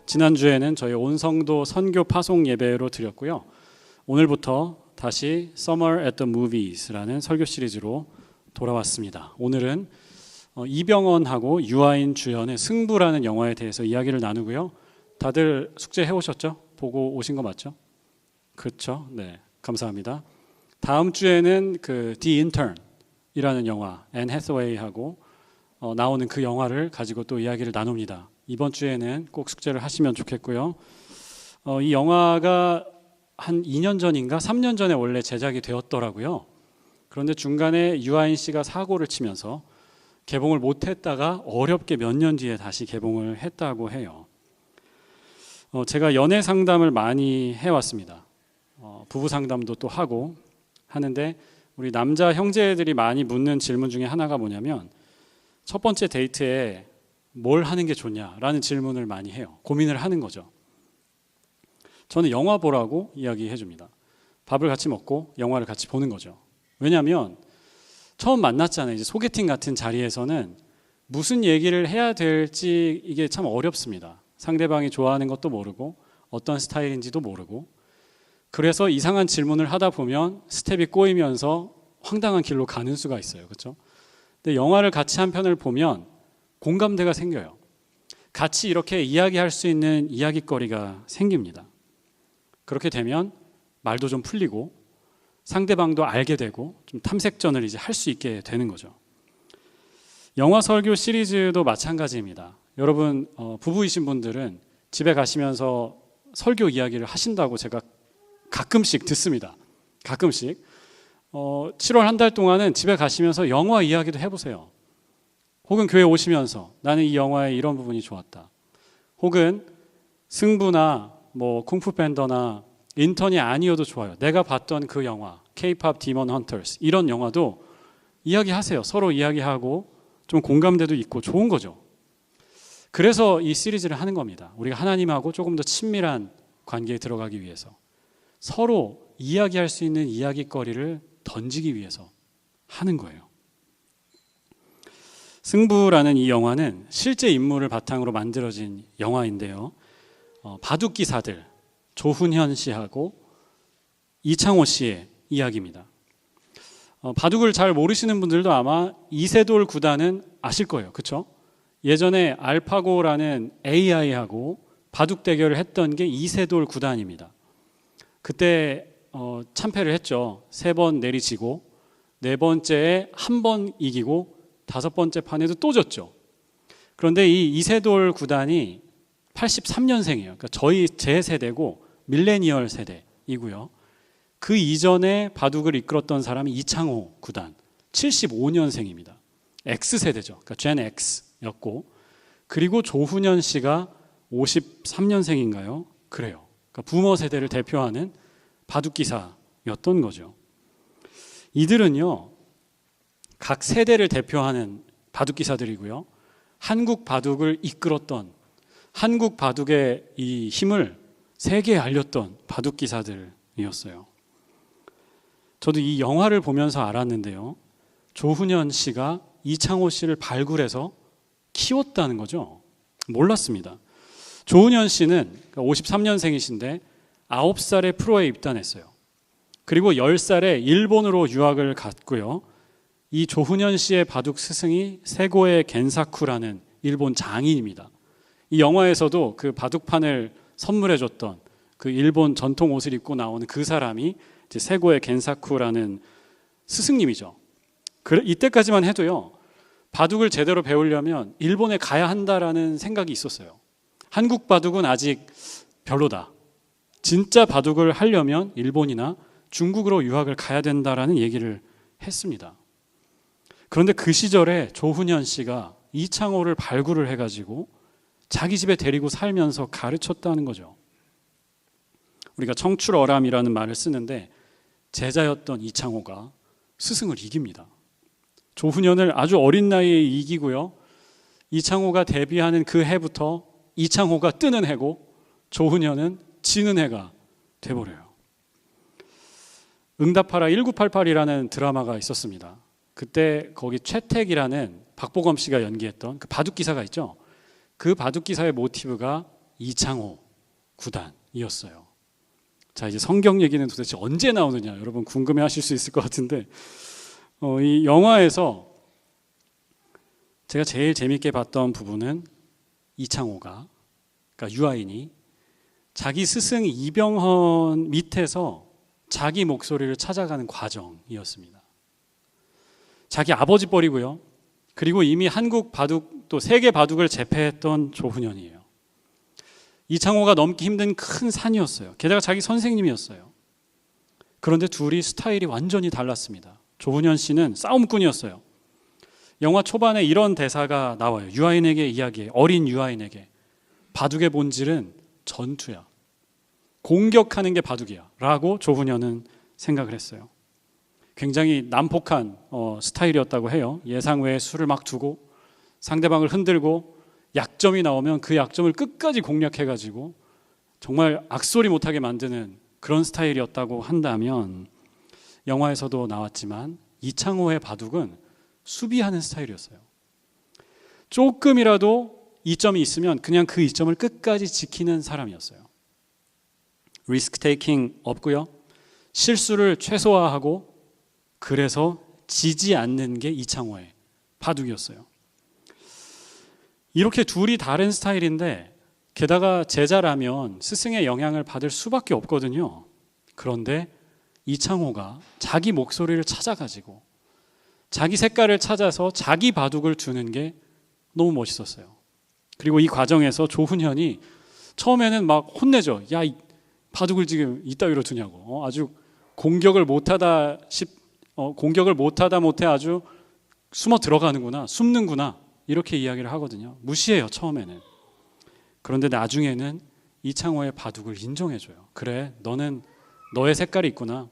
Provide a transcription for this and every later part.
지난주에는 저희 온성도 선교 파송 예배로 드렸고요. 오늘부터 다시 Summer at the Movies라는 설교 시리즈로 돌아왔습니다. 오늘은 이병헌하고 유아인 주연의 승부라는 영화에 대해서 이야기를 나누고요. 다들 숙제 해오셨죠? 보고 오신 거 맞죠? 그렇죠? 네, 감사합니다. 다음 주에는 그 The Intern이라는 영화, 앤 해서웨이하고 나오는 그 영화를 가지고 또 이야기를 나눕니다. 이번 주에는 꼭 숙제를 하시면 좋겠고요. 이 영화가 한 2년 전인가 3년 전에 원래 제작이 되었더라고요. 그런데 중간에 유아인 씨가 사고를 치면서 개봉을 못했다가 어렵게 몇 년 뒤에 다시 개봉을 했다고 해요. 제가 연애 상담을 많이 해왔습니다. 부부 상담도 또 하고 하는데 우리 남자 형제들이 많이 묻는 질문 중에 하나가 뭐냐면 첫 번째 데이트에 뭘 하는 게 좋냐라는 질문을 많이 해요. 고민을 하는 거죠. 저는 영화 보라고 이야기해 줍니다. 밥을 같이 먹고 영화를 같이 보는 거죠. 왜냐하면 처음 만났잖아요. 이제 소개팅 같은 자리에서는 무슨 얘기를 해야 될지 이게 참 어렵습니다. 상대방이 좋아하는 것도 모르고 어떤 스타일인지도 모르고 그래서 이상한 질문을 하다 보면 스텝이 꼬이면서 황당한 길로 가는 수가 있어요. 그렇죠? 근데 영화를 같이 한 편을 보면 공감대가 생겨요. 같이 이렇게 이야기할 수 있는 이야기거리가 생깁니다. 그렇게 되면 말도 좀 풀리고 상대방도 알게 되고 좀 탐색전을 이제 할 수 있게 되는 거죠. 영화 설교 시리즈도 마찬가지입니다. 여러분 부부이신 분들은 집에 가시면서 설교 이야기를 하신다고 제가 가끔씩 듣습니다. 가끔씩 7월 한 달 동안은 집에 가시면서 영화 이야기도 해보세요. 혹은 교회 오시면서 나는 이 영화의 이런 부분이 좋았다. 혹은 승부나 뭐 쿵푸 팬더나 인턴이 아니어도 좋아요. 내가 봤던 그 영화 K-pop Demon Hunters 이런 영화도 이야기하세요. 서로 이야기하고 좀 공감대도 있고 좋은 거죠. 그래서 이 시리즈를 하는 겁니다. 우리가 하나님하고 조금 더 친밀한 관계에 들어가기 위해서 서로 이야기할 수 있는 이야기거리를 던지기 위해서 하는 거예요. 승부라는 이 영화는 실제 인물을 바탕으로 만들어진 영화인데요. 바둑기사들 조훈현 씨하고 이창호 씨의 이야기입니다. 바둑을 잘 모르시는 분들도 아마 이세돌 구단은 아실 거예요. 그렇죠? 예전에 알파고라는 AI하고 바둑 대결을 했던 게 이세돌 구단입니다. 그때 참패를 했죠. 3번 내리지고 4번째에 한 번 이기고 5번째 판에도 또 졌죠. 그런데 이 이세돌 구단이 83년생이에요. 그러니까 제 세대고 밀레니얼 세대이고요. 그 이전에 바둑을 이끌었던 사람이 이창호 구단 75년생입니다. X세대죠. 그러니까 젠 X였고 그리고 조훈현 씨가 53년생인가요? 그래요. 그러니까 부모 세대를 대표하는 바둑기사였던 거죠. 이들은요. 각 세대를 대표하는 바둑기사들이고요. 한국 바둑을 이끌었던 한국 바둑의 이 힘을 세계에 알렸던 바둑기사들이었어요. 저도 이 영화를 보면서 알았는데요. 조훈현 씨가 이창호 씨를 발굴해서 키웠다는 거죠. 몰랐습니다. 조훈현 씨는 53년생이신데 9살에 프로에 입단했어요. 그리고 10살에 일본으로 유학을 갔고요. 이 조훈현 씨의 바둑 스승이 세고의 겐사쿠라는 일본 장인입니다. 이 영화에서도 그 바둑판을 선물해줬던 그 일본 전통 옷을 입고 나오는 그 사람이 이제 세고의 겐사쿠라는 스승님이죠. 이때까지만 해도요. 바둑을 제대로 배우려면 일본에 가야 한다라는 생각이 있었어요. 한국 바둑은 아직 별로다. 진짜 바둑을 하려면 일본이나 중국으로 유학을 가야 된다라는 얘기를 했습니다. 그런데 그 시절에 조훈현 씨가 이창호를 발굴을 해가지고 자기 집에 데리고 살면서 가르쳤다는 거죠. 우리가 청출어람이라는 말을 쓰는데 제자였던 이창호가 스승을 이깁니다. 조훈현을 아주 어린 나이에 이기고요. 이창호가 데뷔하는 그 해부터 이창호가 뜨는 해고 조훈현은 지는 해가 돼버려요. 응답하라 1988이라는 드라마가 있었습니다. 그때 거기 최택이라는 박보검 씨가 연기했던 그 바둑기사가 있죠. 그 바둑기사의 모티브가 이창호 구단이었어요. 자, 이제 성경 얘기는 도대체 언제 나오느냐 여러분 궁금해하실 수 있을 것 같은데 이 영화에서 제가 제일 재밌게 봤던 부분은 이창호가, 그러니까 유아인이 자기 스승 이병헌 밑에서 자기 목소리를 찾아가는 과정이었습니다. 자기 아버지 뻘이고요. 그리고 이미 한국 바둑 또 세계 바둑을 제패했던 조훈현이에요. 이창호가 넘기 힘든 큰 산이었어요. 게다가 자기 선생님이었어요. 그런데 둘이 스타일이 완전히 달랐습니다. 조훈현 씨는 싸움꾼이었어요. 영화 초반에 이런 대사가 나와요. 유아인에게 이야기해. 어린 유아인에게. 바둑의 본질은 전투야. 공격하는 게 바둑이야. 라고 조훈현은 생각을 했어요. 굉장히 난폭한 스타일이었다고 해요. 예상 외에 수를 막 두고 상대방을 흔들고 약점이 나오면 그 약점을 끝까지 공략해가지고 정말 악소리 못하게 만드는 그런 스타일이었다고 한다면 영화에서도 나왔지만 이창호의 바둑은 수비하는 스타일이었어요. 조금이라도 이점이 있으면 그냥 그 이점을 끝까지 지키는 사람이었어요. 리스크 테이킹 없고요. 실수를 최소화하고 그래서 지지 않는 게 이창호의 바둑이었어요. 이렇게 둘이 다른 스타일인데 게다가 제자라면 스승의 영향을 받을 수밖에 없거든요. 그런데 이창호가 자기 목소리를 찾아가지고 자기 색깔을 찾아서 자기 바둑을 두는 게 너무 멋있었어요. 그리고 이 과정에서 조훈현이 처음에는 막 혼내죠. 야, 이 바둑을 지금 이따위로 두냐고. 아주 공격을 못하다 못해 아주 숨어 들어가는구나, 숨는구나 이렇게 이야기를 하거든요. 무시해요 처음에는. 그런데 나중에는 이창호의 바둑을 인정해줘요. 그래, 너는 너의 색깔이 있구나,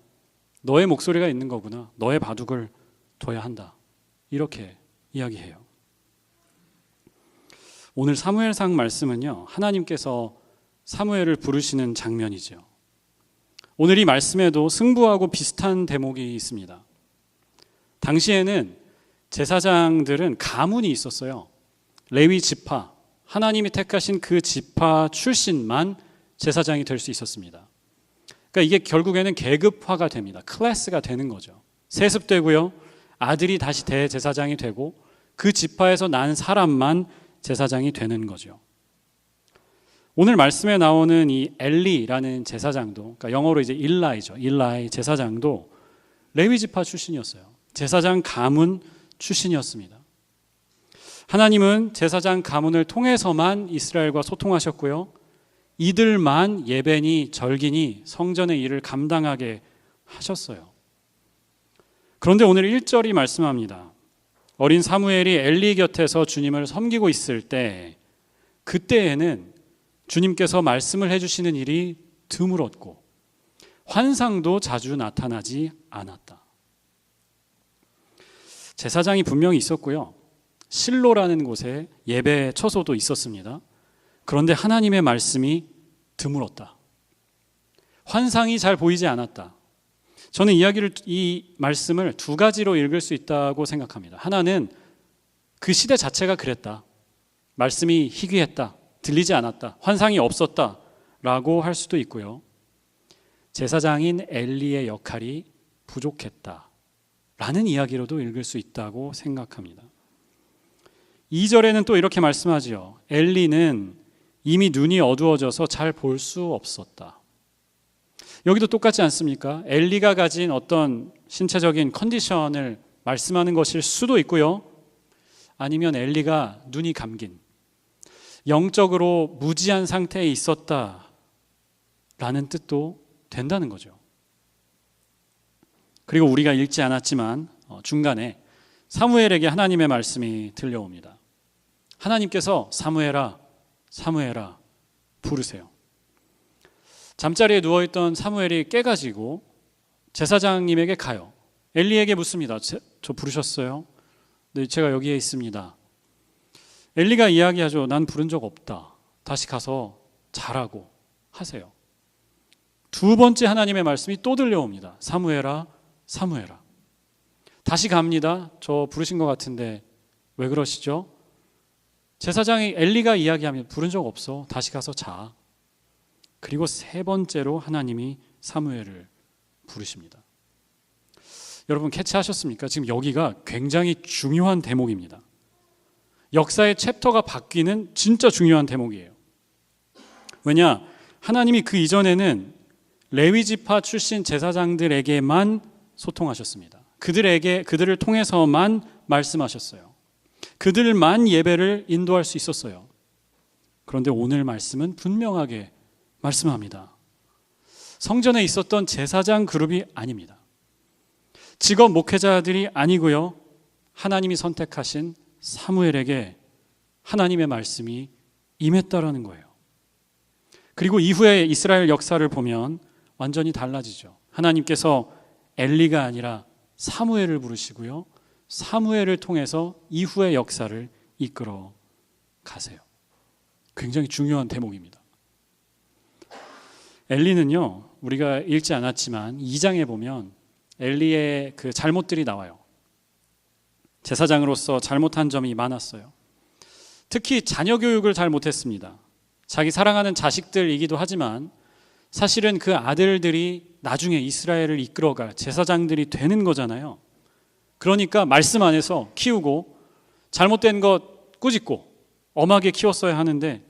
너의 목소리가 있는 거구나, 너의 바둑을 둬야 한다 이렇게 이야기해요. 오늘 사무엘상 말씀은요, 하나님께서 사무엘을 부르시는 장면이죠. 오늘 이 말씀에도 승부하고 비슷한 대목이 있습니다. 당시에는 제사장들은 가문이 있었어요. 레위 지파, 하나님이 택하신 그 지파 출신만 제사장이 될 수 있었습니다. 그러니까 이게 결국에는 계급화가 됩니다. 클래스가 되는 거죠. 세습되고요. 아들이 다시 대제사장이 되고 그 지파에서 난 사람만 제사장이 되는 거죠. 오늘 말씀에 나오는 이 엘리라는 제사장도, 그러니까 영어로 이제 일라이죠. 일라이 제사장도 레위 지파 출신이었어요. 제사장 가문 출신이었습니다. 하나님은 제사장 가문을 통해서만 이스라엘과 소통하셨고요. 이들만 예배니 절기니 성전의 일을 감당하게 하셨어요. 그런데 오늘 1절이 말씀합니다. 어린 사무엘이 엘리 곁에서 주님을 섬기고 있을 때 그때에는 주님께서 말씀을 해주시는 일이 드물었고 환상도 자주 나타나지 않았다. 제사장이 분명히 있었고요. 실로라는 곳에 예배 처소도 있었습니다. 그런데 하나님의 말씀이 드물었다. 환상이 잘 보이지 않았다. 저는 이 말씀을 두 가지로 읽을 수 있다고 생각합니다. 하나는 그 시대 자체가 그랬다. 말씀이 희귀했다. 들리지 않았다. 환상이 없었다. 라고 할 수도 있고요. 제사장인 엘리의 역할이 부족했다. 라는 이야기로도 읽을 수 있다고 생각합니다. 2절에는 또 이렇게 말씀하지요. 엘리는 이미 눈이 어두워져서 잘 볼 수 없었다. 여기도 똑같지 않습니까? 엘리가 가진 어떤 신체적인 컨디션을 말씀하는 것일 수도 있고요. 아니면 엘리가 눈이 감긴 영적으로 무지한 상태에 있었다라는 뜻도 된다는 거죠. 그리고 우리가 읽지 않았지만 중간에 사무엘에게 하나님의 말씀이 들려옵니다. 하나님께서 사무엘아, 사무엘아 부르세요. 잠자리에 누워있던 사무엘이 깨가지고 제사장님에게 가요. 엘리에게 묻습니다. 저 부르셨어요? 네, 제가 여기에 있습니다. 엘리가 이야기하죠. 난 부른 적 없다. 다시 가서 자라고 하세요. 두 번째 하나님의 말씀이 또 들려옵니다. 사무엘아, 사무엘아. 다시 갑니다. 저 부르신 것 같은데 왜 그러시죠? 제사장이 엘리가 이야기하면 부른 적 없어. 다시 가서 자. 그리고 세 번째로 하나님이 사무엘을 부르십니다. 여러분 캐치하셨습니까? 지금 여기가 굉장히 중요한 대목입니다. 역사의 챕터가 바뀌는 진짜 중요한 대목이에요. 왜냐? 하나님이 그 이전에는 레위지파 출신 제사장들에게만 소통하셨습니다. 그들을 통해서만 말씀하셨어요. 그들만 예배를 인도할 수 있었어요. 그런데 오늘 말씀은 분명하게 말씀합니다. 성전에 있었던 제사장 그룹이 아닙니다. 직업 목회자들이 아니고요. 하나님이 선택하신 사무엘에게 하나님의 말씀이 임했다라는 거예요. 그리고 이후에 이스라엘 역사를 보면 완전히 달라지죠. 하나님께서 엘리가 아니라 사무엘을 부르시고요. 사무엘을 통해서 이후의 역사를 이끌어 가세요. 굉장히 중요한 대목입니다. 엘리는요, 우리가 읽지 않았지만 2장에 보면 엘리의 그 잘못들이 나와요. 제사장으로서 잘못한 점이 많았어요. 특히 자녀 교육을 잘 못했습니다. 자기 사랑하는 자식들이기도 하지만 사실은 그 아들들이 나중에 이스라엘을 이끌어갈 제사장들이 되는 거잖아요. 그러니까 말씀 안에서 키우고 잘못된 것 꾸짖고 엄하게 키웠어야 하는데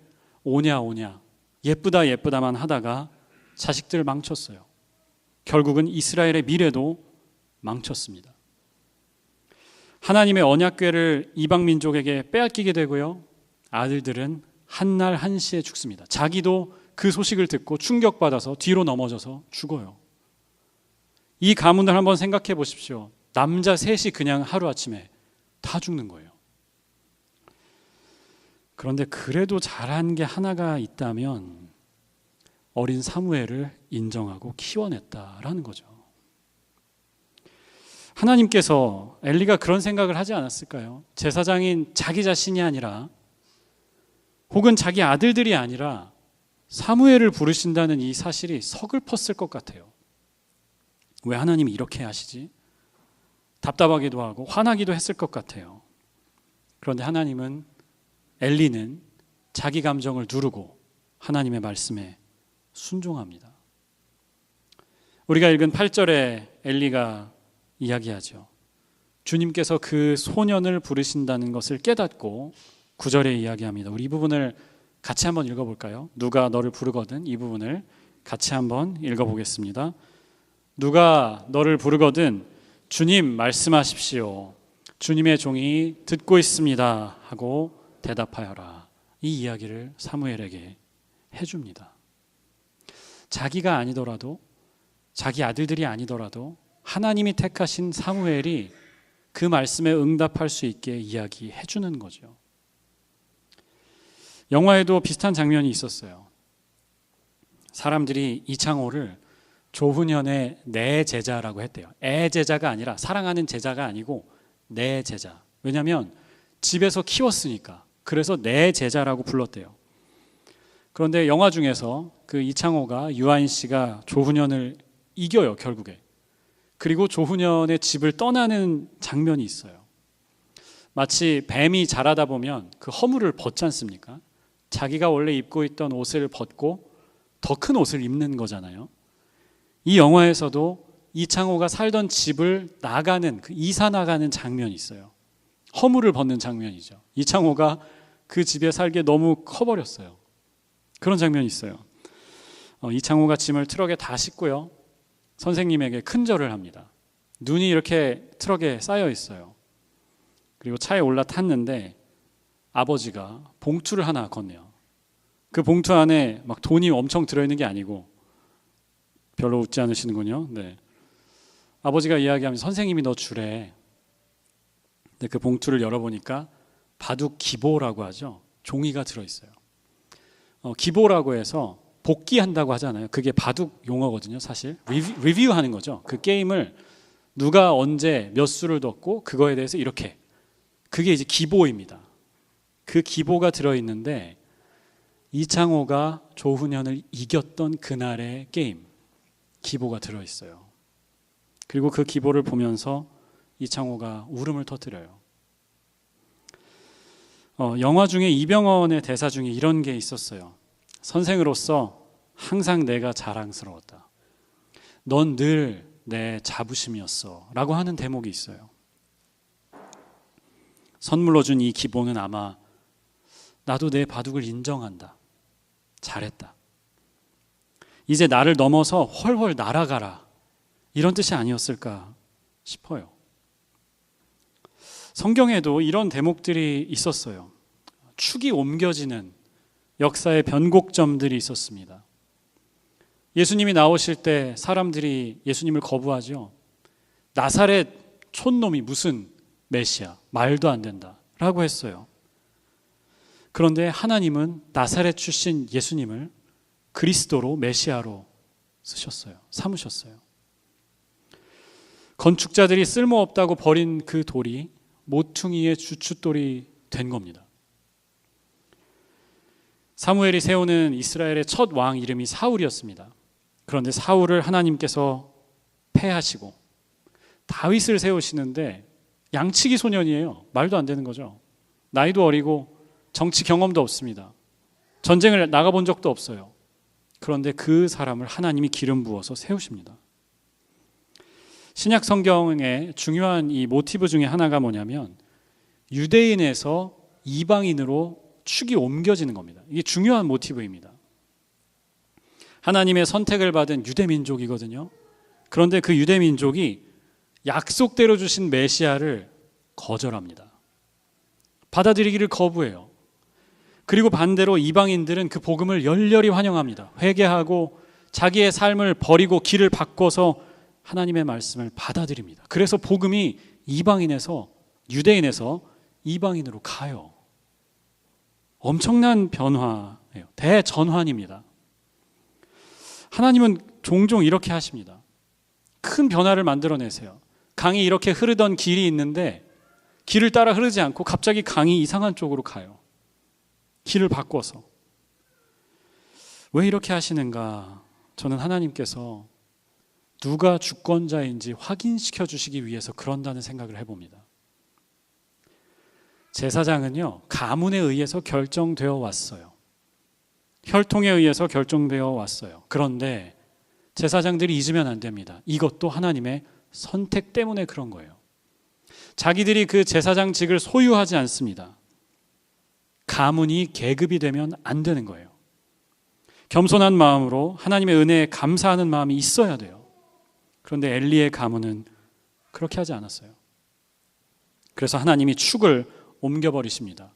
오냐 예쁘다만 하다가 자식들 망쳤어요. 결국은 이스라엘의 미래도 망쳤습니다. 하나님의 언약궤를 이방 민족에게 빼앗기게 되고요. 아들들은 한날 한시에 죽습니다. 자기도 그 소식을 듣고 충격받아서 뒤로 넘어져서 죽어요. 이 가문을 한번 생각해 보십시오. 남자 셋이 그냥 하루아침에 다 죽는 거예요. 그런데 그래도 잘한 게 하나가 있다면 어린 사무엘을 인정하고 키워냈다라는 거죠. 하나님께서 엘리가 그런 생각을 하지 않았을까요? 제사장인 자기 자신이 아니라 혹은 자기 아들들이 아니라 사무엘을 부르신다는 이 사실이 서글펐을 것 같아요. 왜 하나님이 이렇게 하시지? 답답하기도 하고 화나기도 했을 것 같아요. 그런데 엘리는 자기 감정을 누르고 하나님의 말씀에 순종합니다. 우리가 읽은 8절에 엘리가 이야기하죠. 주님께서 그 소년을 부르신다는 것을 깨닫고 9절에 이야기합니다. 우리 이 부분을 같이 한번 읽어볼까요? 누가 너를 부르거든, 이 부분을 같이 한번 읽어보겠습니다. 누가 너를 부르거든 주님 말씀하십시오. 주님의 종이 듣고 있습니다 하고 대답하여라. 이 이야기를 사무엘에게 해줍니다. 자기가 아니더라도, 자기 아들들이 아니더라도 하나님이 택하신 사무엘이 그 말씀에 응답할 수 있게 이야기해 주는 거죠. 영화에도 비슷한 장면이 있었어요. 사람들이 이창호를 조훈현의 내 제자라고 했대요. 애 제자가 아니라, 사랑하는 제자가 아니고 내 제자. 왜냐하면 집에서 키웠으니까. 그래서 내 제자라고 불렀대요. 그런데 영화 중에서 그 이창호가, 유아인 씨가 조훈현을 이겨요, 결국에. 그리고 조훈현의 집을 떠나는 장면이 있어요. 마치 뱀이 자라다 보면 그 허물을 벗지 않습니까? 자기가 원래 입고 있던 옷을 벗고 더 큰 옷을 입는 거잖아요. 이 영화에서도 이창호가 살던 집을 나가는, 그 이사 나가는 장면이 있어요. 허물을 벗는 장면이죠. 이창호가 그 집에 살기에 너무 커버렸어요. 그런 장면이 있어요. 이창호가 짐을 트럭에 다 싣고요. 선생님에게 큰절을 합니다. 눈이 이렇게 트럭에 쌓여 있어요. 그리고 차에 올라탔는데 아버지가 봉투를 하나 건네요. 그 봉투 안에 막 돈이 엄청 들어있는 게 아니고, 별로 웃지 않으시는군요. 네. 아버지가 이야기하면 선생님이 너 주래. 근데 그 봉투를 열어보니까 바둑 기보라고 하죠. 종이가 들어있어요. 기보라고 해서 복귀한다고 하잖아요. 그게 바둑 용어거든요. 사실 리뷰하는 거죠. 그 게임을 누가 언제 몇 수를 뒀고 그거에 대해서 이렇게, 그게 이제 기보입니다. 그 기보가 들어있는데 이창호가 조훈현을 이겼던 그날의 게임 기보가 들어있어요. 그리고 그 기보를 보면서 이창호가 울음을 터뜨려요. 영화 중에 이병헌의 대사 중에 이런 게 있었어요. 선생으로서 항상 내가 자랑스러웠다. 넌 늘 내 자부심이었어 라고 하는 대목이 있어요. 선물로 준 이 기본은 아마 나도 내 바둑을 인정한다. 잘했다. 이제 나를 넘어서 훨훨 날아가라. 이런 뜻이 아니었을까 싶어요. 성경에도 이런 대목들이 있었어요. 축이 옮겨지는 역사의 변곡점들이 있었습니다. 예수님이 나오실 때 사람들이 예수님을 거부하죠. 나사렛 촌놈이 무슨 메시아, 말도 안 된다 라고 했어요. 그런데 하나님은 나사렛 출신 예수님을 그리스도로 메시아로 쓰셨어요. 삼으셨어요. 건축자들이 쓸모없다고 버린 그 돌이 모퉁이의 주춧돌이 된 겁니다. 사무엘이 세우는 이스라엘의 첫 왕 이름이 사울이었습니다. 그런데 사울을 하나님께서 패하시고 다윗을 세우시는데 양치기 소년이에요. 말도 안 되는 거죠. 나이도 어리고 정치 경험도 없습니다. 전쟁을 나가본 적도 없어요. 그런데 그 사람을 하나님이 기름 부어서 세우십니다. 신약 성경의 중요한 이 모티브 중에 하나가 뭐냐면 유대인에서 이방인으로 축이 옮겨지는 겁니다. 이게 중요한 모티브입니다. 하나님의 선택을 받은 유대민족이거든요. 그런데 그 유대민족이 약속대로 주신 메시아를 거절합니다. 받아들이기를 거부해요. 그리고 반대로 이방인들은 그 복음을 열렬히 환영합니다. 회개하고 자기의 삶을 버리고 길을 바꿔서 하나님의 말씀을 받아들입니다. 그래서 복음이 이방인에서 유대인에서 이방인으로 가요. 엄청난 변화예요. 대전환입니다. 하나님은 종종 이렇게 하십니다. 큰 변화를 만들어내세요. 강이 이렇게 흐르던 길이 있는데 길을 따라 흐르지 않고 갑자기 강이 이상한 쪽으로 가요. 길을 바꿔서. 왜 이렇게 하시는가? 저는 하나님께서 누가 주권자인지 확인시켜 주시기 위해서 그런다는 생각을 해봅니다. 제사장은요, 가문에 의해서 결정되어 왔어요. 혈통에 의해서 결정되어 왔어요. 그런데 제사장들이 잊으면 안 됩니다. 이것도 하나님의 선택 때문에 그런 거예요. 자기들이 그 제사장직을 소유하지 않습니다. 가문이 계급이 되면 안 되는 거예요. 겸손한 마음으로 하나님의 은혜에 감사하는 마음이 있어야 돼요. 그런데 엘리의 가문은 그렇게 하지 않았어요. 그래서 하나님이 축을 옮겨버리십니다.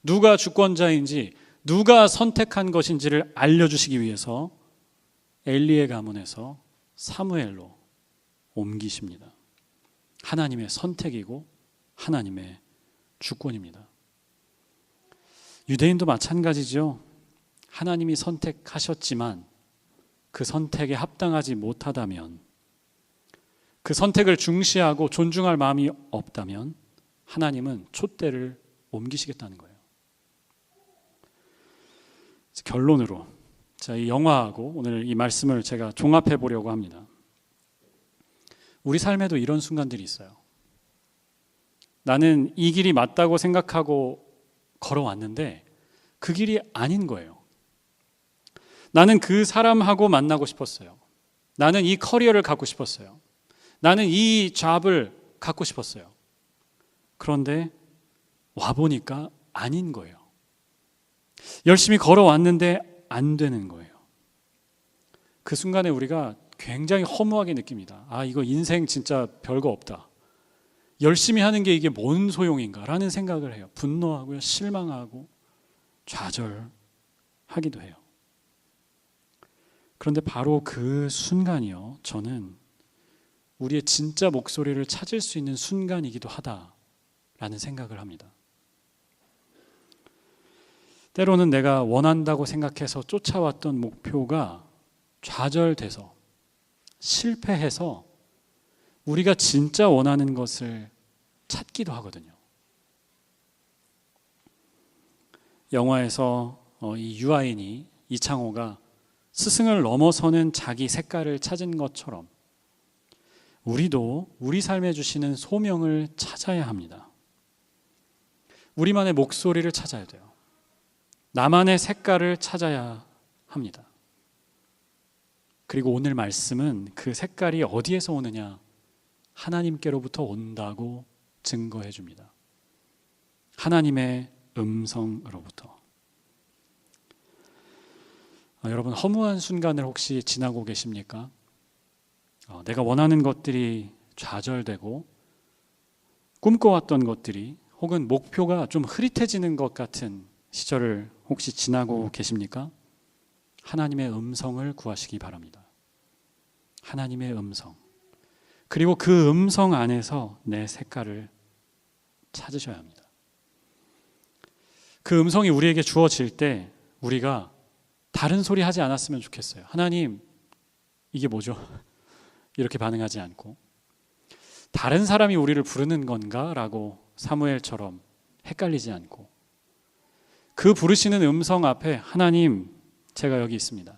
누가 주권자인지 누가 선택한 것인지를 알려주시기 위해서 엘리의 가문에서 사무엘로 옮기십니다. 하나님의 선택이고 하나님의 주권입니다. 유대인도 마찬가지죠. 하나님이 선택하셨지만 그 선택에 합당하지 못하다면, 그 선택을 중시하고 존중할 마음이 없다면 하나님은 촛대를 옮기시겠다는 거예요. 결론으로 이 영화하고 오늘 이 말씀을 제가 종합해 보려고 합니다. 우리 삶에도 이런 순간들이 있어요. 나는 이 길이 맞다고 생각하고 걸어왔는데 그 길이 아닌 거예요. 나는 그 사람하고 만나고 싶었어요. 나는 이 커리어를 갖고 싶었어요. 나는 이 잡을 갖고 싶었어요. 그런데 와보니까 아닌 거예요. 열심히 걸어왔는데 안 되는 거예요. 그 순간에 우리가 굉장히 허무하게 느낍니다. 아, 이거 인생 진짜 별거 없다. 열심히 하는 게 이게 뭔 소용인가 라는 생각을 해요. 분노하고요, 실망하고 좌절하기도 해요. 그런데 바로 그 순간이요, 저는 우리의 진짜 목소리를 찾을 수 있는 순간이기도 하다라는 생각을 합니다. 때로는 내가 원한다고 생각해서 쫓아왔던 목표가 좌절돼서 실패해서 우리가 진짜 원하는 것을 찾기도 하거든요. 영화에서 이 유아인이, 이창호가 스승을 넘어서는 자기 색깔을 찾은 것처럼 우리도 우리 삶에 주시는 소명을 찾아야 합니다. 우리만의 목소리를 찾아야 돼요. 나만의 색깔을 찾아야 합니다. 그리고 오늘 말씀은 그 색깔이 어디에서 오느냐? 하나님께로부터 온다고 증거해 줍니다. 하나님의 음성으로부터. 여러분, 허무한 순간을 혹시 지나고 계십니까? 내가 원하는 것들이 좌절되고 꿈꿔왔던 것들이 혹은 목표가 좀 흐릿해지는 것 같은 시절을 혹시 지나고 계십니까? 하나님의 음성을 구하시기 바랍니다. 하나님의 음성. 그리고 그 음성 안에서 내 색깔을 찾으셔야 합니다. 그 음성이 우리에게 주어질 때 우리가 다른 소리 하지 않았으면 좋겠어요. 하나님, 이게 뭐죠? 이렇게 반응하지 않고 다른 사람이 우리를 부르는 건가? 라고 사무엘처럼 헷갈리지 않고 그 부르시는 음성 앞에 하나님, 제가 여기 있습니다.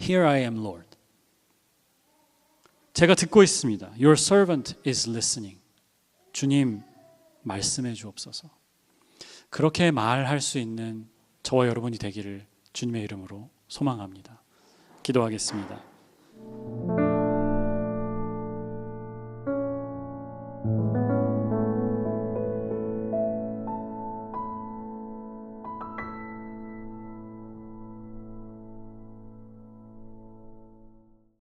Here I am, Lord. 제가 듣고 있습니다. Your servant is listening. 주님, 말씀해 주옵소서. 그렇게 말할 수 있는 저와 여러분이 되기를 주님의 이름으로 소망합니다. 기도하겠습니다.